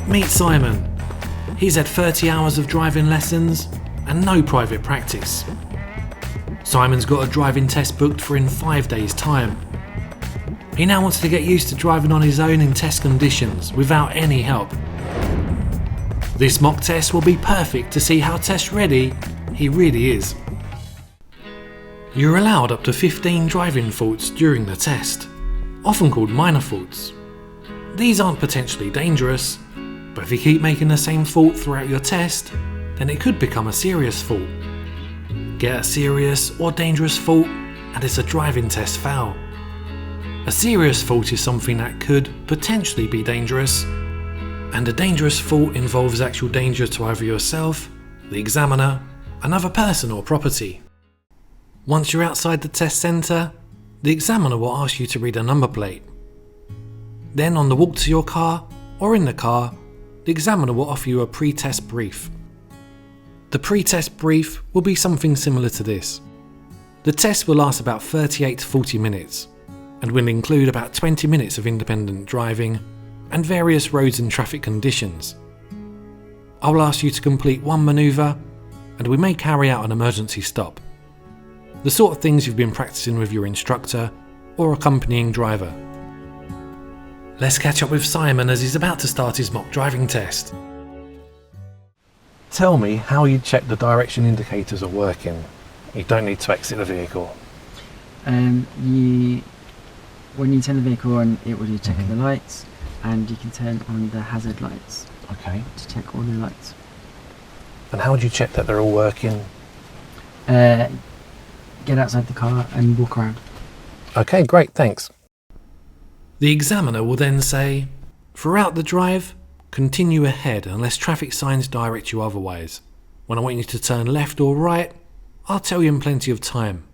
Meet Simon. He's had 30 hours of driving lessons and no private practice. Simon's got a driving test booked for in 5 days' time. He now wants to get used to driving on his own in test conditions without any help. This mock test will be perfect to see how test ready he really is. You're allowed up to 15 driving faults during the test, often called minor faults. These aren't potentially dangerous, but if you keep making the same fault throughout your test, then it could become a serious fault. Get a serious or dangerous fault and it's a driving test foul. A serious fault is something that could potentially be dangerous, and a dangerous fault involves actual danger to either yourself, the examiner, another person or property. Once you're outside the test centre, the examiner will ask you to read a number plate. Then on the walk to your car or in the car, the examiner will offer you a pre-test brief. The pre-test brief will be something similar to this. The test will last about 38 to 40 minutes and will include about 20 minutes of independent driving and various roads and traffic conditions. I'll ask you to complete one manoeuvre and we may carry out an emergency stop. The sort of things you've been practicing with your instructor or accompanying driver. Let's catch up with Simon as he's about to start his mock driving test. Tell me how you check the direction indicators are working. You don't need to exit the vehicle. When you turn the vehicle on, it will do check the lights, and you can turn on the hazard lights. Okay. To check all the lights. And how do you check that they're all working? Get outside the car and walk around. Okay, great, thanks. The examiner will then say, throughout the drive, continue ahead unless traffic signs direct you otherwise. When I want you to turn left or right, I'll tell you in plenty of time.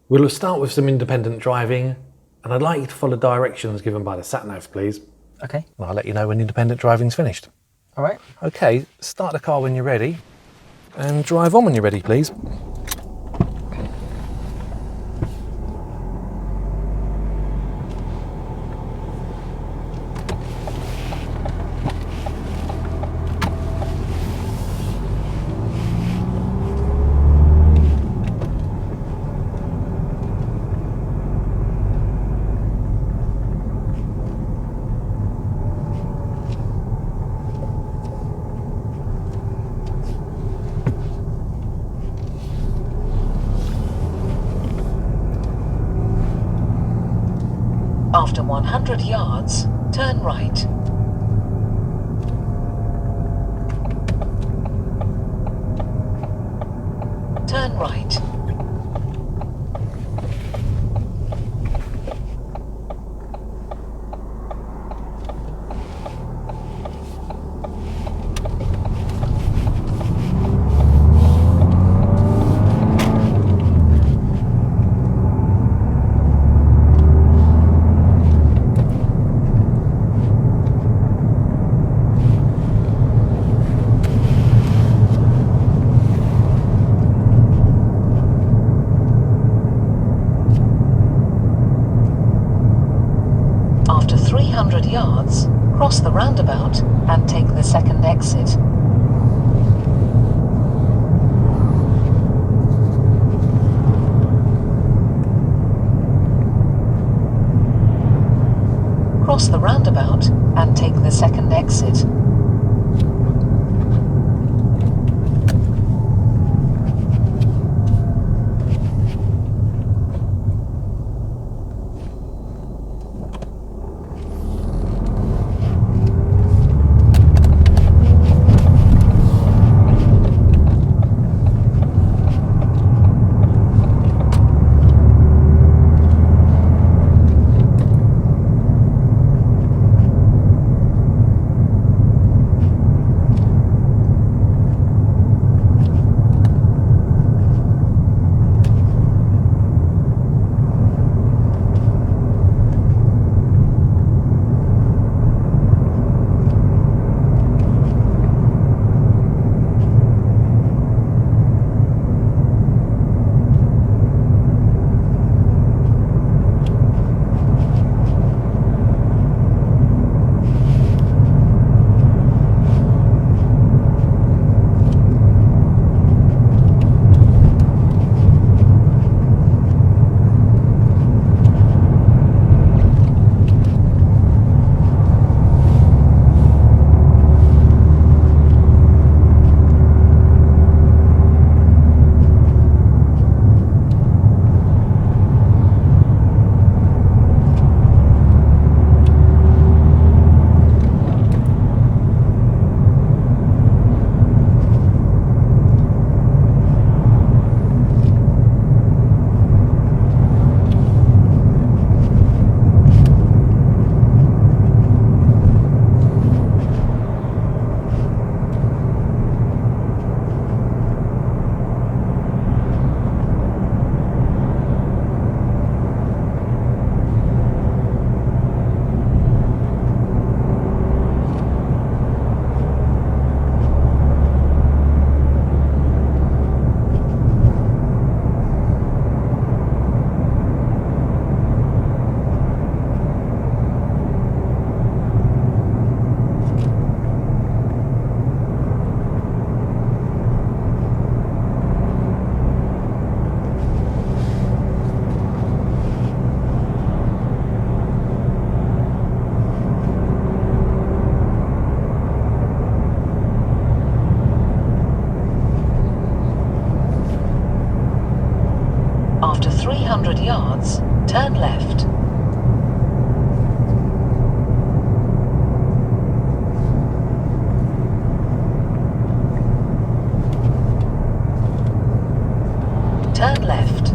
We'll start with some independent driving, and I'd like you to follow directions given by the sat-nav, please. Okay. And I'll let you know when independent driving's finished. All right. Okay, start the car when you're ready, and drive on when you're ready, please. After 100 yards, turn right. Turn right. After 300 yards, cross the roundabout and take the second exit. Cross the roundabout and take the second exit. 300 yards, turn left. Turn left.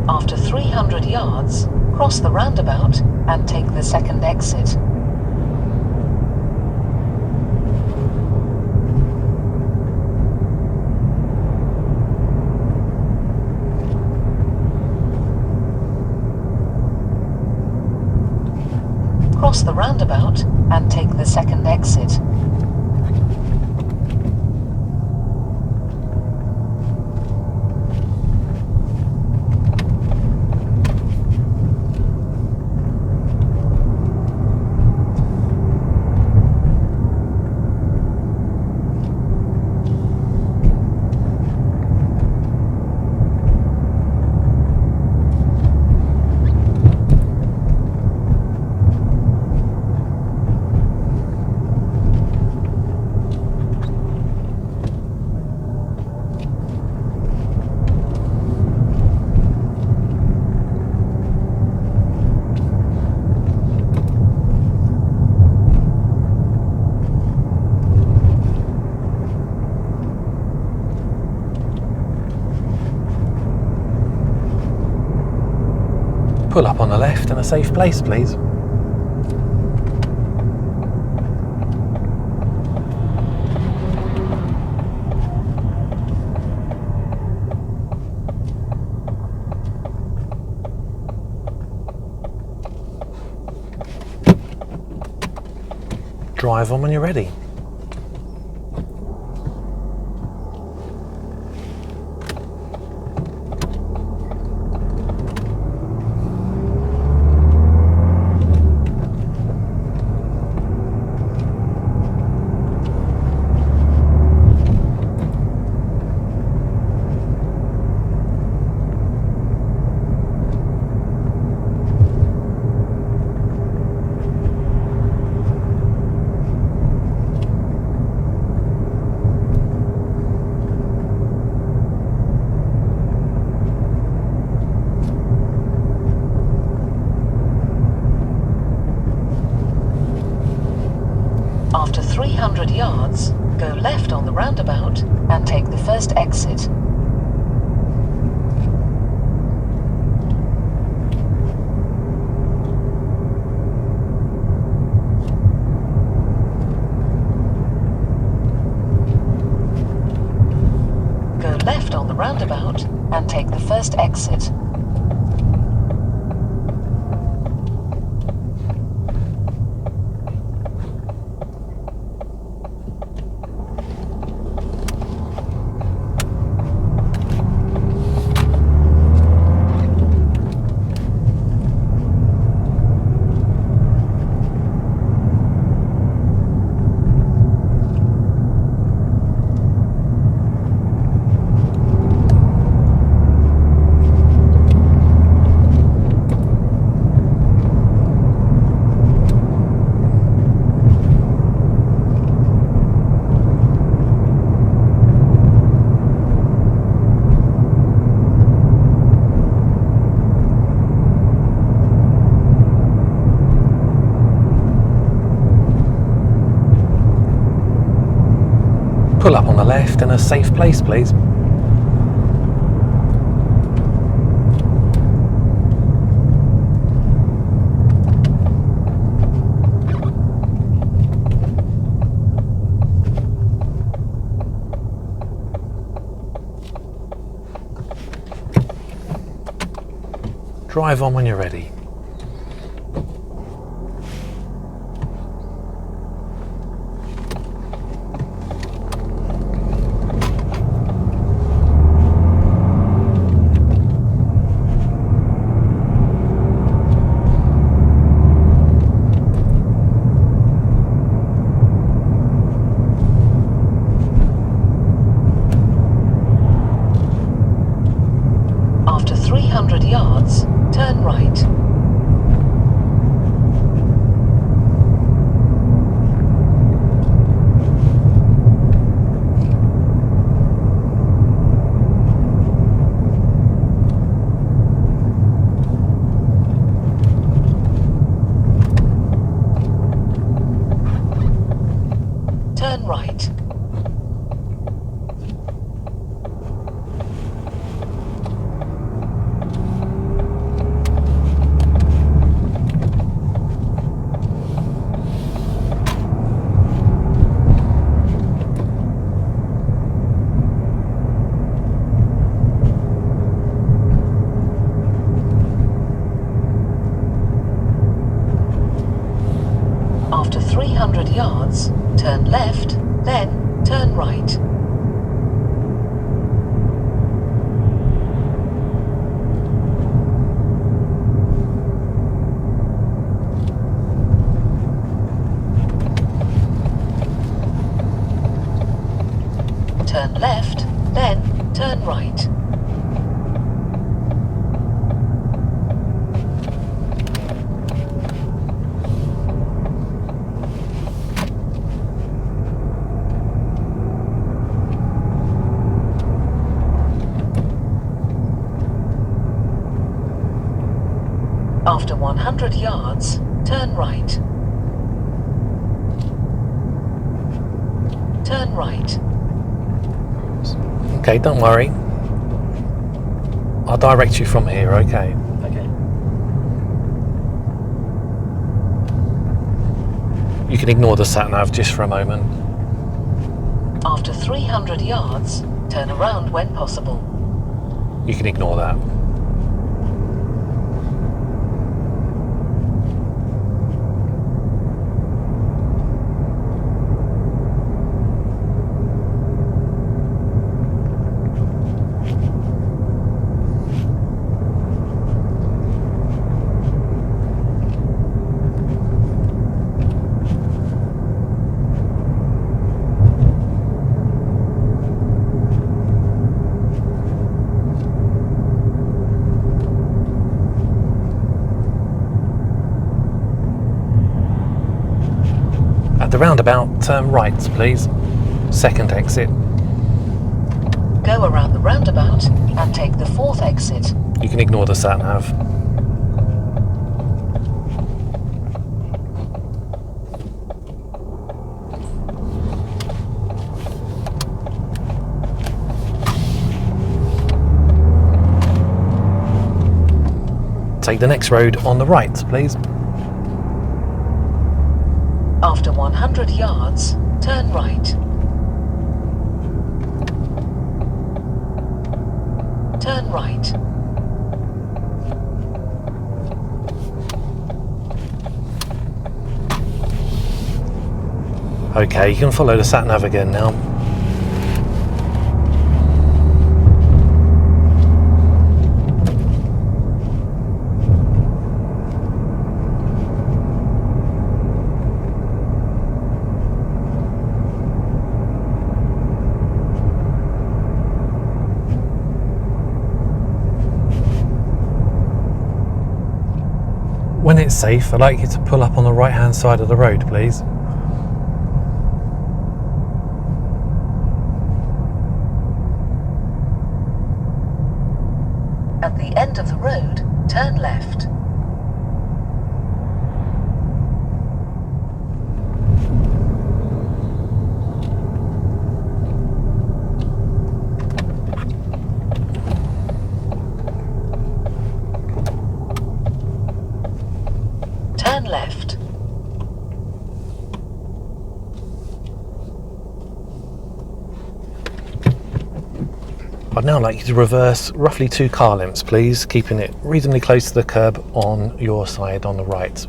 After 300 yards, cross the roundabout and take the second exit. Cross the roundabout and take the second exit. Pull up on the left in a safe place, please. Drive on when you're ready. After 300 yards, go left on the roundabout and take the first exit. Go left on the roundabout and take the first exit. Pull up on the left in a safe place, please. Drive on when you're ready. After 300 yards, turn right. Turn right. After 300 yards, turn left, then turn right. Turn left, then turn right. After 100 yards, turn right. Turn right. Okay, don't worry. I'll direct you from here, okay? Okay. You can ignore the sat-nav just for a moment. After 300 yards, turn around when possible. You can ignore that. At the roundabout, turn right, please. Second exit. Go around the roundabout and take the fourth exit. You can ignore the sat-nav. Take the next road on the right, please. After 100 yards, turn right. Turn right. Okay, you can follow the sat-nav again now. When it's safe, I'd like you to pull up on the right-hand side of the road, please. At the end of the road, turn left. I'd now like you to reverse roughly 2 car lengths, please, keeping it reasonably close to the curb on your side on the right.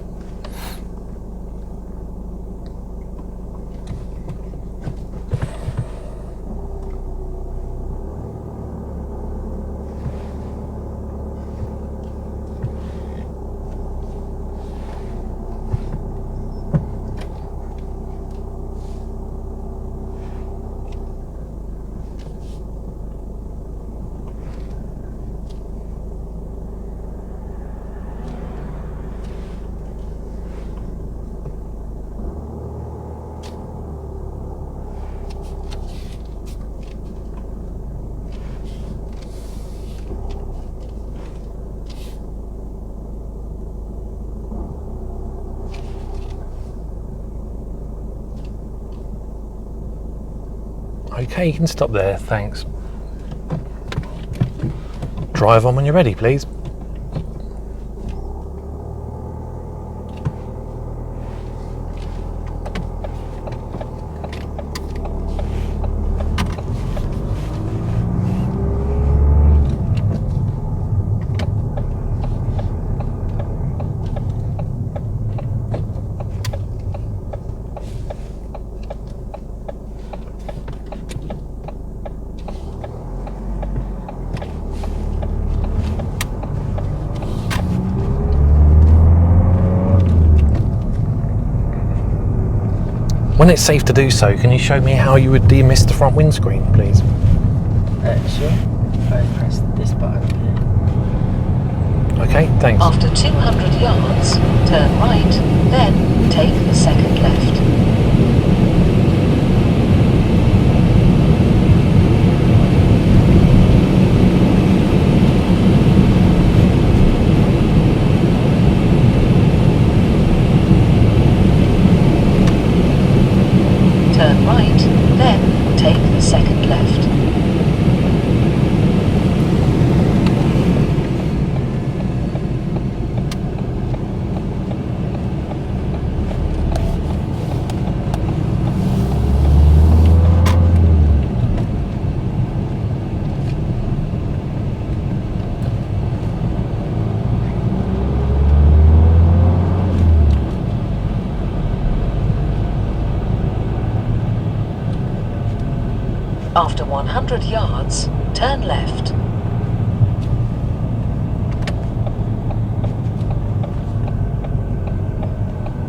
Okay, you can stop there, thanks. Drive on when you're ready, please. When it's safe to do so, can you show me how you would demist the front windscreen, please? Sure. I press this button up here. Okay, thanks. After 200 yards, turn right, then take the second left. Turn right, then take the second left. After 100 yards, turn left.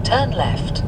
Turn left.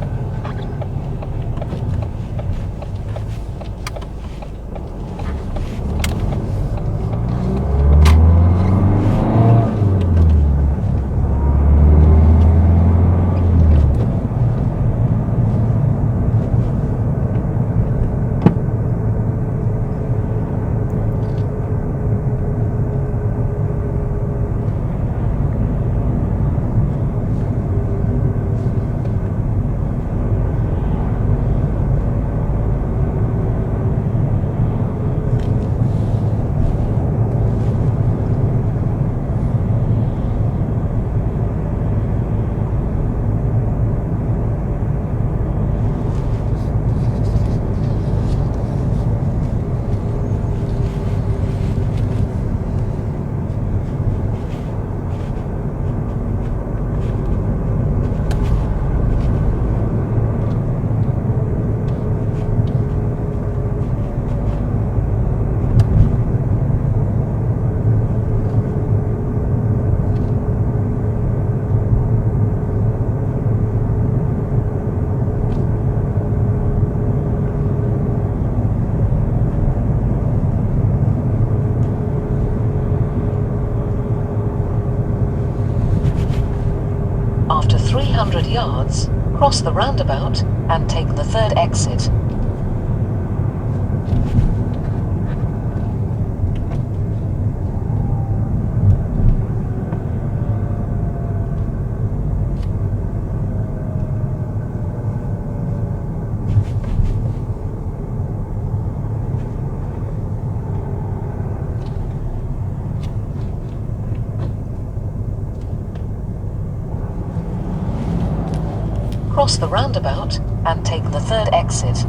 After 300 yards, cross the roundabout and take the third exit. Cross the roundabout and take the third exit.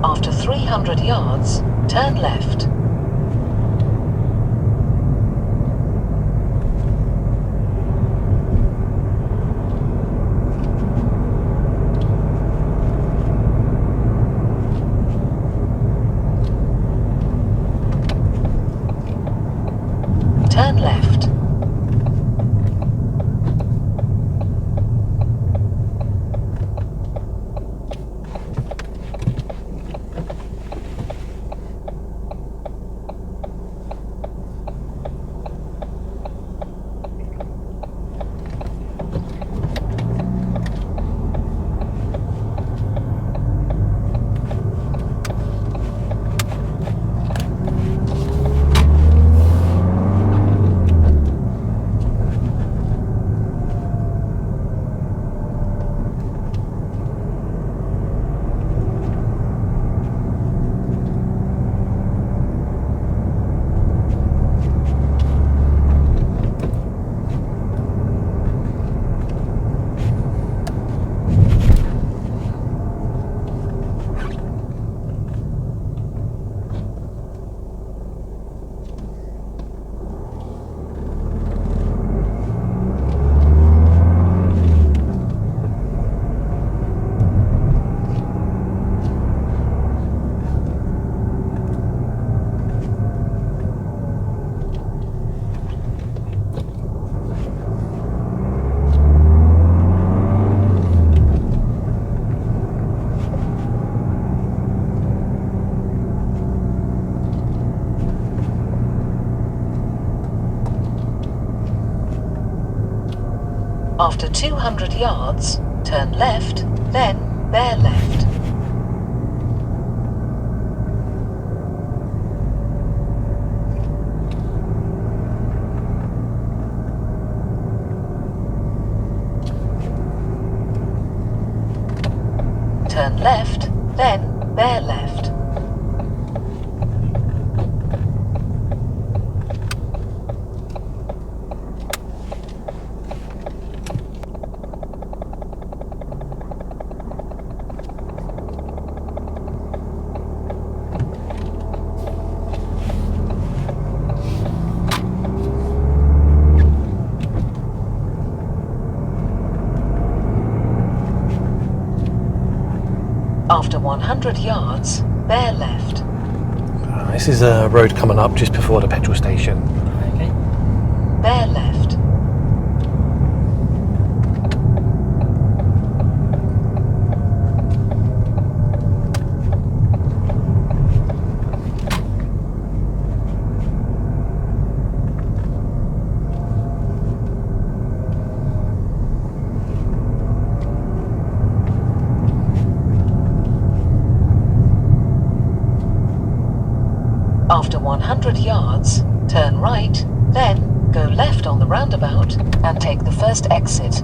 After 300 yards, turn left. Turn left. After 200 yards, turn left, then bear left. Turn left, then bear left. After 100 yards, bear left. This is a road coming up just before the petrol station. Okay. Bear left. After 100 yards, turn right, then go left on the roundabout and take the first exit.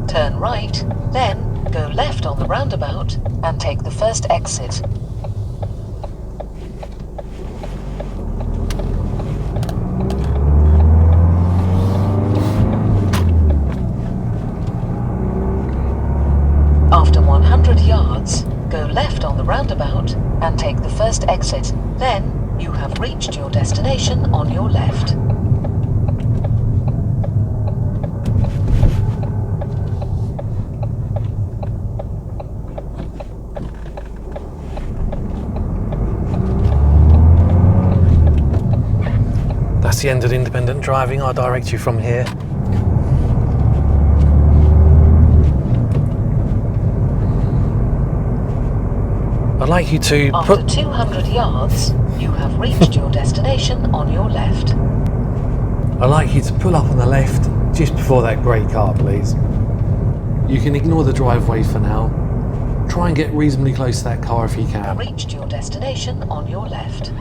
Turn right, then go left on the roundabout and take the first exit. After 100 yards, go left on the roundabout and take the first exit. Then you have reached your destination on your left. That's the end of independent driving. I'll direct you from here. I'd like you to After 200 yards, you have reached your destination on your left. I'd like you to pull up on the left just before that grey car, please. You can ignore the driveway for now. Try and get reasonably close to that car if you can. Reached your destination on your left.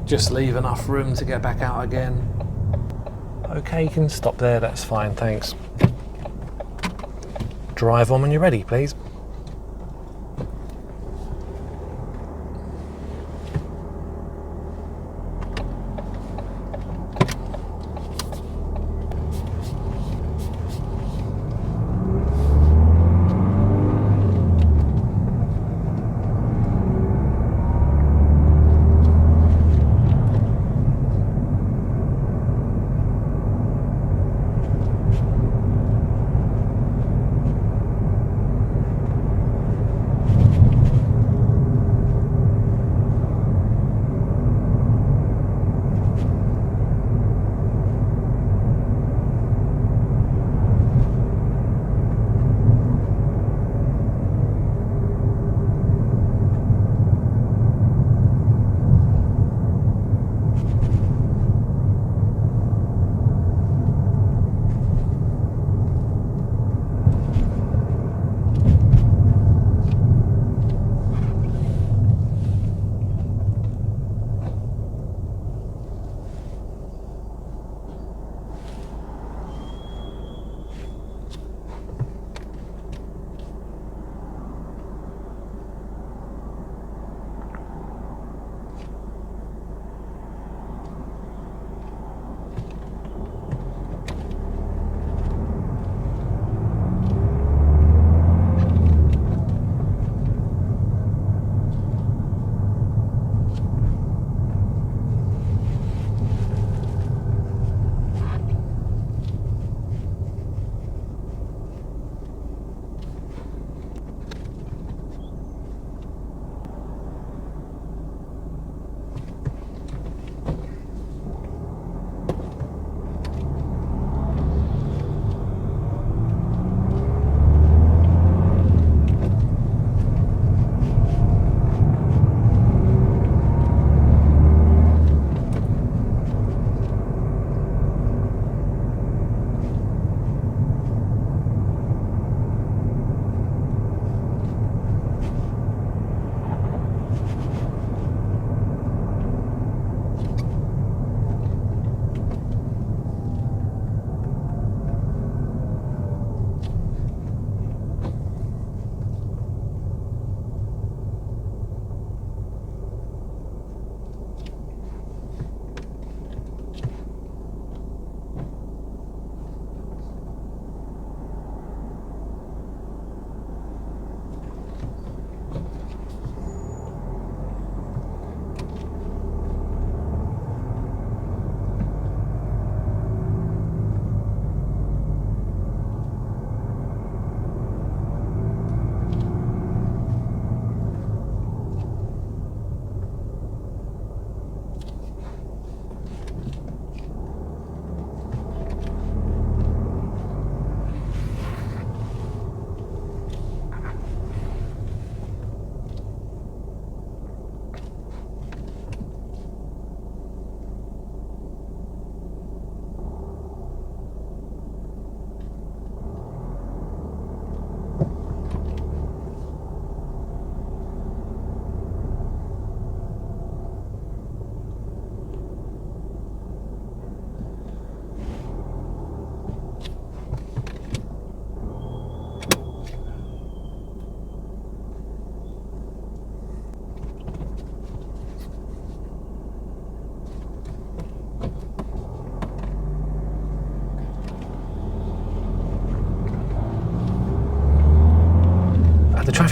Just leave enough room to get back out again. Okay, you can stop there, that's fine, thanks. Drive on when you're ready, please.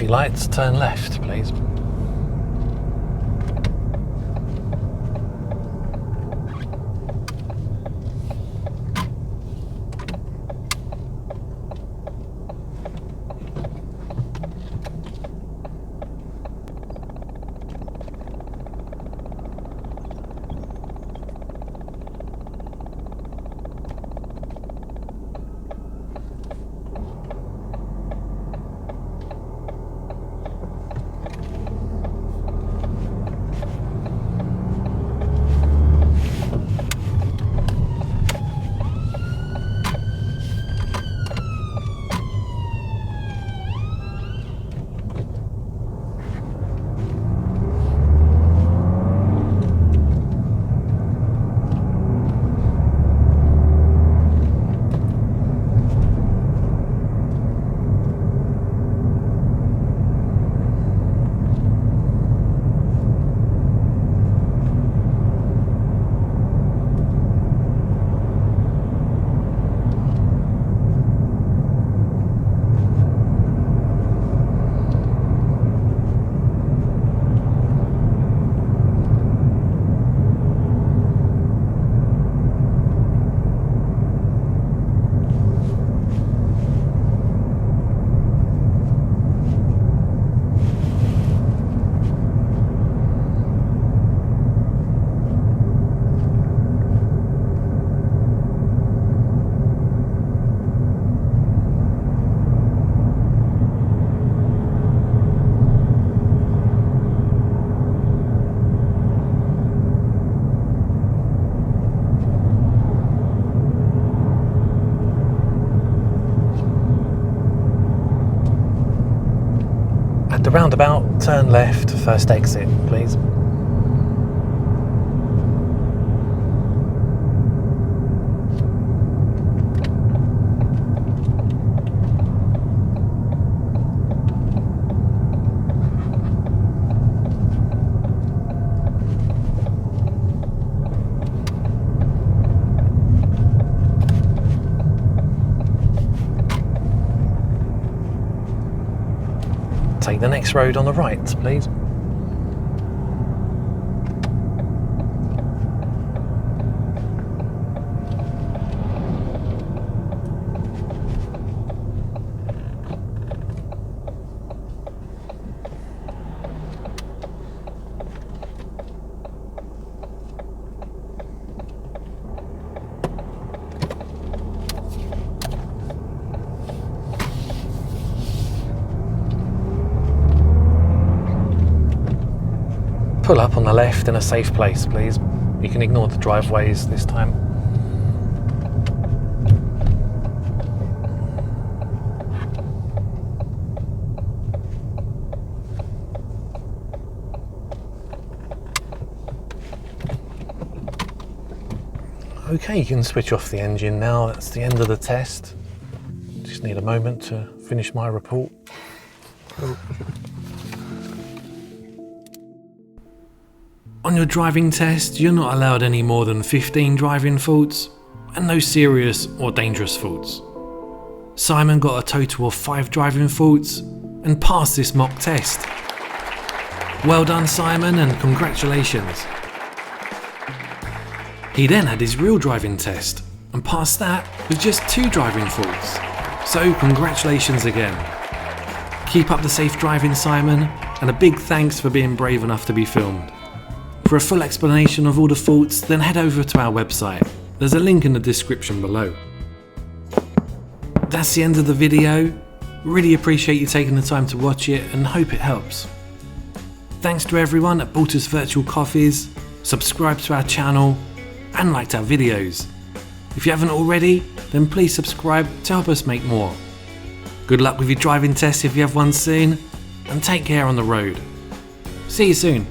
safety lights, turn left, please. At the roundabout, turn left, first exit, please. Take the next road on the right, please. Pull up on the left in a safe place, please. You can ignore the driveways this time. Okay, you can switch off the engine now. That's the end of the test. Just need a moment to finish my report. On your driving test, you're not allowed any more than 15 driving faults and no serious or dangerous faults. Simon got a total of 5 driving faults and passed this mock test. Well done, Simon, and congratulations. He then had his real driving test and passed that with just 2 driving faults. So congratulations again. Keep up the safe driving, Simon, and a big thanks for being brave enough to be filmed. For a full explanation of all the faults, then head over to our website. There's a link in the description below. That's the end of the video. Really appreciate you taking the time to watch it and hope it helps. Thanks to everyone that bought us virtual coffees, subscribed to our channel, and liked our videos. If you haven't already, then please subscribe to help us make more. Good luck with your driving test if you have one soon, and take care on the road. See you soon.